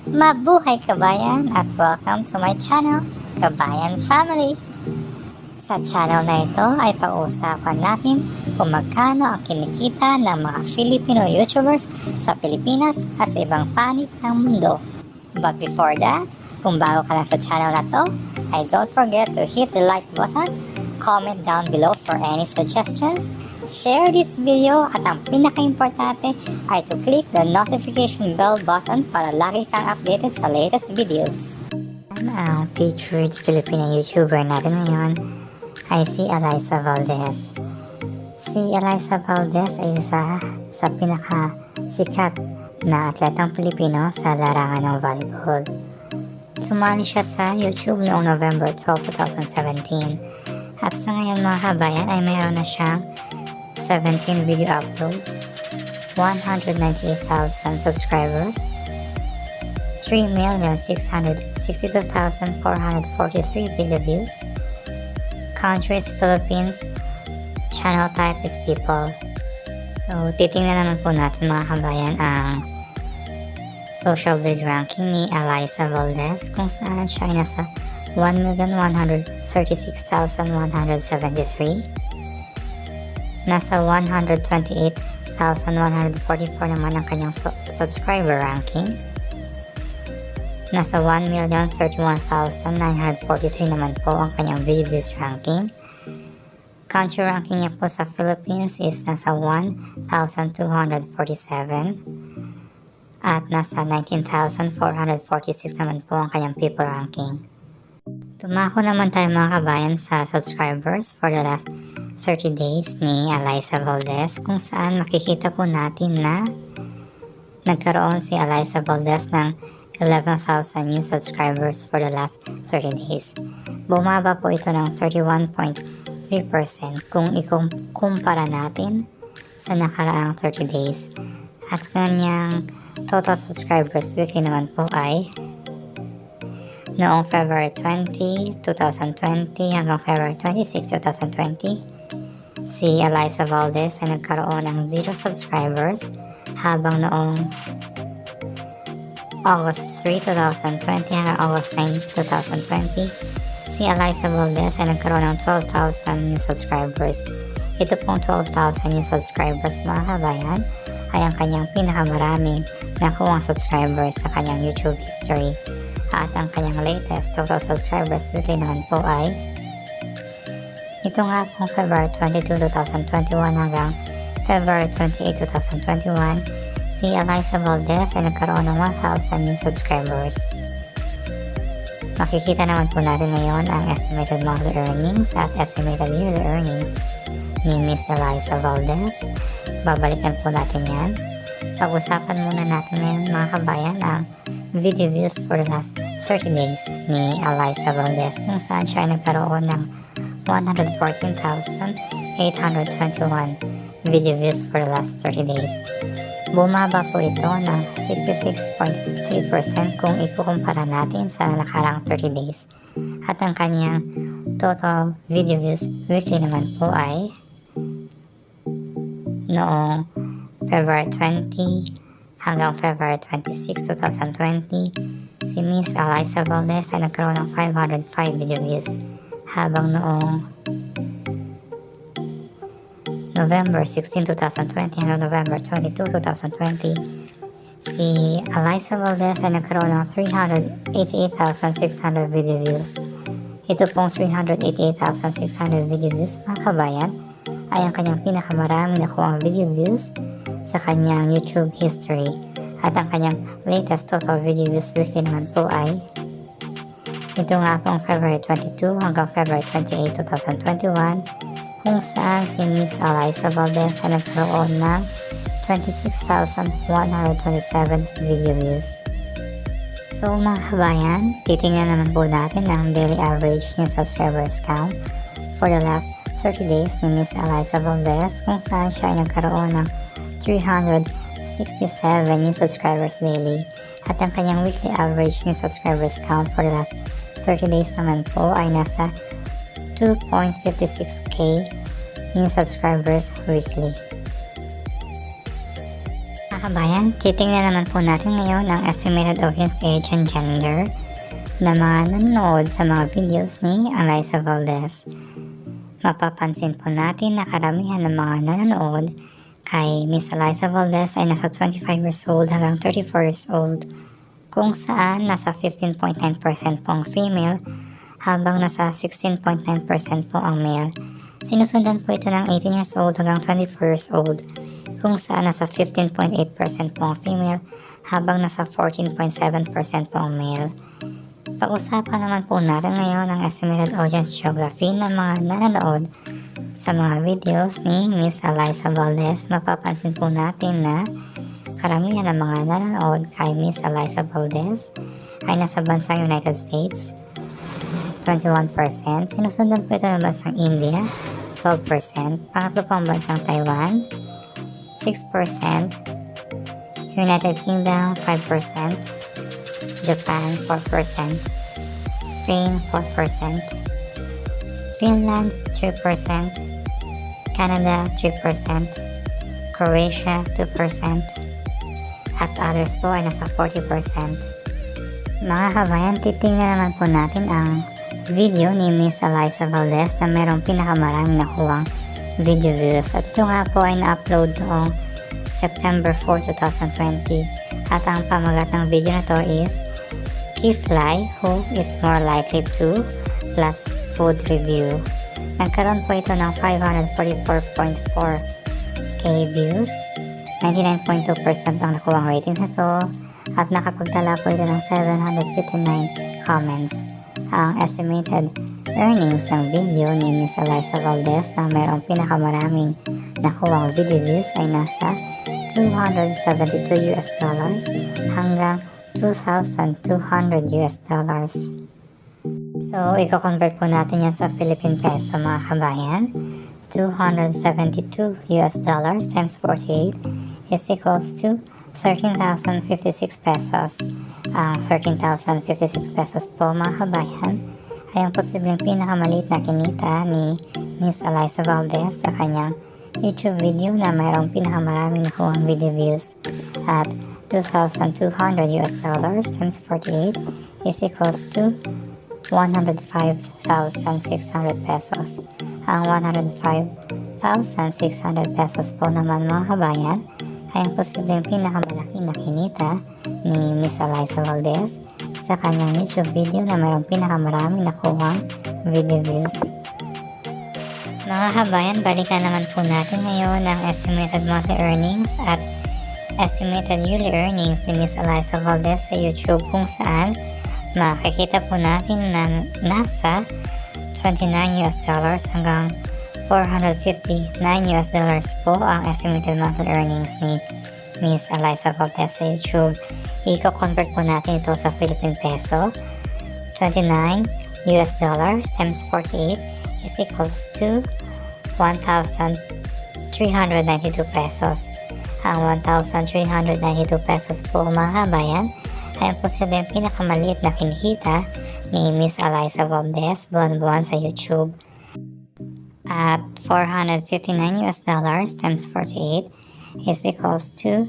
Mabuhay kabayan at welcome to my channel, Kabayan Family. Sa channel na ito ay pag-uusapan natin kung magkano ang kinikita ng mga Filipino YouTubers sa Pilipinas at sa ibang panig ng mundo. But before that, kung bago ka lang sa channel na to, ay don't forget to hit the like button, comment down below for any suggestions, share this video at ang pinaka-importante ay to click the notification bell button para lagi kang updated sa latest videos. Ang featured Filipino YouTuber natin ngayon ay si Alyssa Valdez. Si Alyssa Valdez ay isa sa pinaka-sikat na atletang Pilipino sa larangan ng volleyball. Sumali siya sa YouTube noong November 12, 2017 at sa ngayon mga kabayan ay mayroon na siyang 17 video uploads, 198,000 subscribers, 3,662,443 video views, country is Philippines, channel type is people. So titingnan naman po natin mga kabayan ang social video ranking ni Alyssa Valdez kung saan siya ay nasa 1,136,173. Nasa 128,144 naman ang kanyang subscriber ranking. Nasa 1,031,943 naman po ang kanyang video views ranking. Country ranking niya po sa Philippines is nasa 1,247 at nasa 19,446 naman po ang kanyang people ranking. Tumako naman tayo mga kabayan sa subscribers for the last 30 days ni Alyssa Valdez kung saan makikita po natin na nagkaroon si Alyssa Valdez ng 11,000 new subscribers for the last 30 days. Bumaba po ito ng 31.3% kung ikumpara natin sa nakaraang 30 days. At kanyang total subscribers weekly naman po ay noong February 20, 2020 hanggang February 26, 2020, si Alyssa Valdez ay nagkaroon ng 0 subscribers habang noong August 3, 2020 hanggang August 9, 2020, si Alyssa Valdez ay nagkaroon ng 12,000 new subscribers. Ito pong 12,000 new subscribers mga kabayan ay ang kanyang pinakamaraming nakuhang subscribers sa kanyang YouTube history. At ang kanyang latest total subscribers weekly naman po ay ito nga pong February 22, 2021 hanggang February 28, 2021, si Alyssa Valdez ay nagkaroon ng 1,000 new subscribers. Makikita naman po natin ngayon ang estimated monthly earnings at estimated yearly earnings ni Miss Alyssa Valdez. Babalikan po natin yan. Pag-usapan muna natin ngayon mga kabayan ang video views for the last 30 days ni Alyssa Valdez kung saan siya ay nagkaroon ng 114,821 video views for the last 30 days. Bumaba po ito ng 66.3% kung ikukumpara natin sa nakarang 30 days. At ang kanyang total video views weekly naman po ay noong February 20 hanggang February 26, 2020, si Miss Alyssa Valdez ay nagkaroon ng 505 video views. Habang noong November 16, 2020 hanggang November 22, 2020, si Alyssa Valdez ay nagkaroon ng 388,600 video views. Ito pong 388,600 video views mga kabayan ay ang kanyang pinakamarami na kuhang video views sa kanyang YouTube history. At ang kanyang latest total video views weekly naman po ay ito nga pong February 22 hanggang February 28, 2021 kung saan si Miss Alyssa Valdez ay nagkaroon ng 26,127 video views. So mga kabayan, titingnan naman po natin ang daily average new subscribers count for the last 30 days ni Miss Alyssa Valdez kung saan siya ay nagkaroon ng 367 new subscribers daily. At ang kanyang weekly average new subscribers count for the last 30 days naman po ay nasa 2.56k new subscribers weekly. Mga kabayan, titingnan naman po natin ngayon ang estimated audience age and gender na mga nanonood sa mga videos ni Eliza Valdez. Mapapansin po natin na karamihan ng mga nanonood kay Miss Eliza Valdez ay nasa 25 years old hanggang 34 years old, kung saan nasa 15.9% po ang female habang nasa 16.9% po ang male. Sinusundan po ito ng 18 years old hanggang 24 years old, kung saan nasa 15.8% po ang female habang nasa 14.7% po ang male. Pag-usapan naman po natin ngayon ang estimated audience geography ng mga nanonood sa mga videos ni Miss Eliza Valdez. Mapapansin po natin na karamihan ng mga nanonood kay Miss Eliza Valdez ay nasa bansang United States, 21%. Sinusundan po ito ng bansang India, 12%. Pangatlo po ang bansang Taiwan, 6%. United Kingdom, 5%. Japan, 4%. Spain, 4%. Finland, 3%. Canada, 3%. Croatia, 2%. At others po ay nasa 40%. Mga kabayan, titingnan naman po natin ang video ni Miss Eliza Valdez na mayroong pinakamaraming nakuwang video views. At ito nga po ay na-upload noong September 4, 2020. At ang pamagat ng video na to is Kifly, who is more likely to, plus food review. Nagkaroon po ito ng 544.4k views. 99.2% ang nakuwang ratings nito at nakapagtala po ito ng 759 comments. Ang estimated earnings ng video ni Miss Eliza Valdez na mayroong pinakamaraming nakuwang video views ay nasa $272 hanggang $2,200. So, i-convert po natin yan sa Philippine peso mga kabayan. $272 times 48 is equals to 13,056 pesos. Ang 13,056 pesos po mga kabayan ay ang posibleng pinakamaliit na kinita ni Miss Eliza Valdez sa kanyang YouTube video na mayroong pinakamaraming nakuhang video views. At $2,200 times 48 is equals to 105,600 pesos. Ang 105,600 pesos po naman mga kabayan ay ang posibleng pinakamalaki na kinita ni Miss Eliza Valdez sa kanyang YouTube video na mayroong pinakamaraming nakuhang video views. Mga kabayan, balikan naman po natin ngayon ang estimated monthly earnings at estimated yearly earnings ni Miss Eliza Valdez sa YouTube, kung saan makikita po natin na nasa $29 hanggang $459 po ang estimated monthly earnings ni Miss Eliza Valdez sa YouTube. I-convert po natin ito sa Philippine peso. $29 times 48 is equals to 1,392 pesos. Ang 1,392 pesos po mga kabayan ay ang posibleng pinakamaliit na kinikita ni Miss Eliza Valdez buwan-buwan sa YouTube. At $459 times 48 is equals to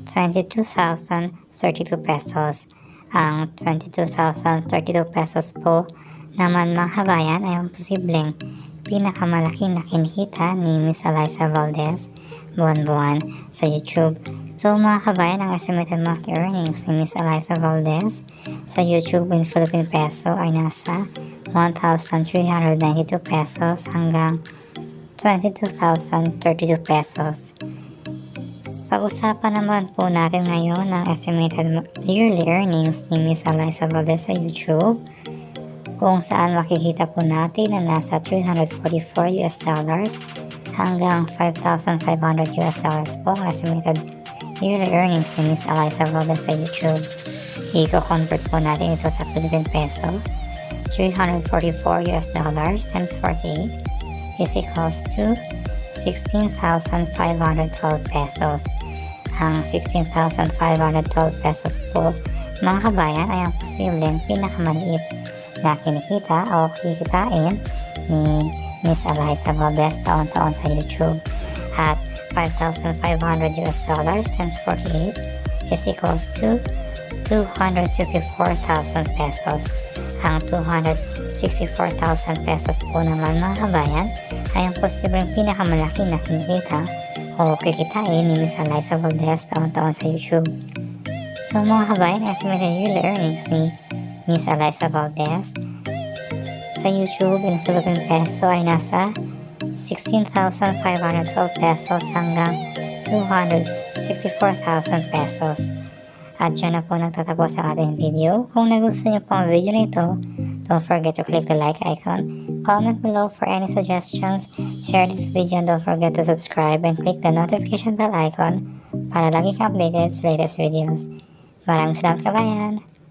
22,032 pesos. Ang 22,032 pesos po naman mga kabayan ay ang posibleng pinakamalaki na kinikita ni Miss Eliza Valdez buwan-buwan sa YouTube. So mga kabayan, ang estimated monthly earnings ni Miss Eliza Valdez sa YouTube in Philippine peso ay nasa 1,392 pesos hanggang 22,032 pesos. Pag-usapan naman po natin ngayon ang estimated yearly earnings ni Miss Eliza Valdez sa YouTube, kung saan makikita po natin na nasa $344 hanggang $5,500 po ang estimated yearly earnings ni Miss Eliza Valdez sa YouTube. I-convert po natin ito sa Philippine peso. $344 times 48 is equals to 16,512 pesos. Ang 16,512 pesos po mga kabayan ay ang posibleng pinakamaliit na kinikita o kikitain ni Miss Eliza Valdez taon-taon sa YouTube. At 5,500 US dollars times 48 is equals to 264,000 pesos. Ang 264,000 pesos po naman mga kabayan ay ang posibleng pinakamalaki na kinikita o kikitain ni Miss Eliza Valdez taon-taon sa YouTube. So mga kabayan, estimated yearly earnings ni Miss Eliza Valdez sa YouTube in Philippine peso ay nasa 16,512 pesos hanggang 264,000 pesos. At yun na po nagtatapos ang ating video. Kung nagustuhan niyo po ang video na ito, don't forget to click the like icon, comment below for any suggestions, share this video, and don't forget to subscribe and click the notification bell icon para lagi kang updated sa latest videos. Maraming salamat kabayan!